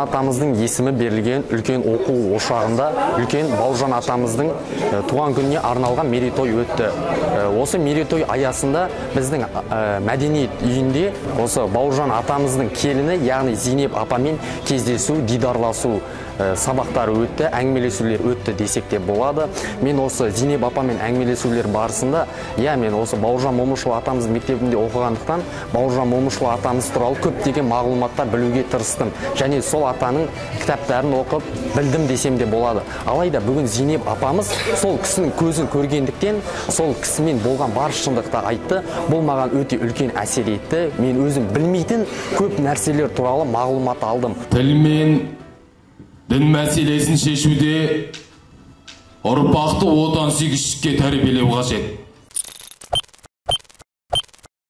атамыздың есімі берілген үлкен оқу ошағында үлкен Бауыржан атамыздың туған күніне арналған мерейтой өтті. Осы мерейтой аясында біздің мәдениет үйінде осы Бауыржан атамыздың келіні, яғни Зейнеп апамен кездесу, дидарласу сабақтары өтті, әңгімелесулер өтті десек те болады. Мен осы Зейнеп апамен әңгімелесулер барысында, мен осы Бауыржан Момышұлы атамыздың мектебінде оқығандықтан, Бауыржан Момышұлы атамыз туралы көптеген мағлұматтар білуге тырыстым. Және сол атаның кітаптарын оқып білдім десем де болады. Алайда бүгін Зейнеп апамыз сол кісінің көзін көргендіктен, сол кісімен болған бар шындықты айтты. Бұл маған өте үлкен әсер етті. Мен өзім білмейтін көп нәрселер туралы мағлұмат алдым. Тіл мен дін мәселесін шешуде ұрпақты отансүйгіштікке тәрбиелеу қажет.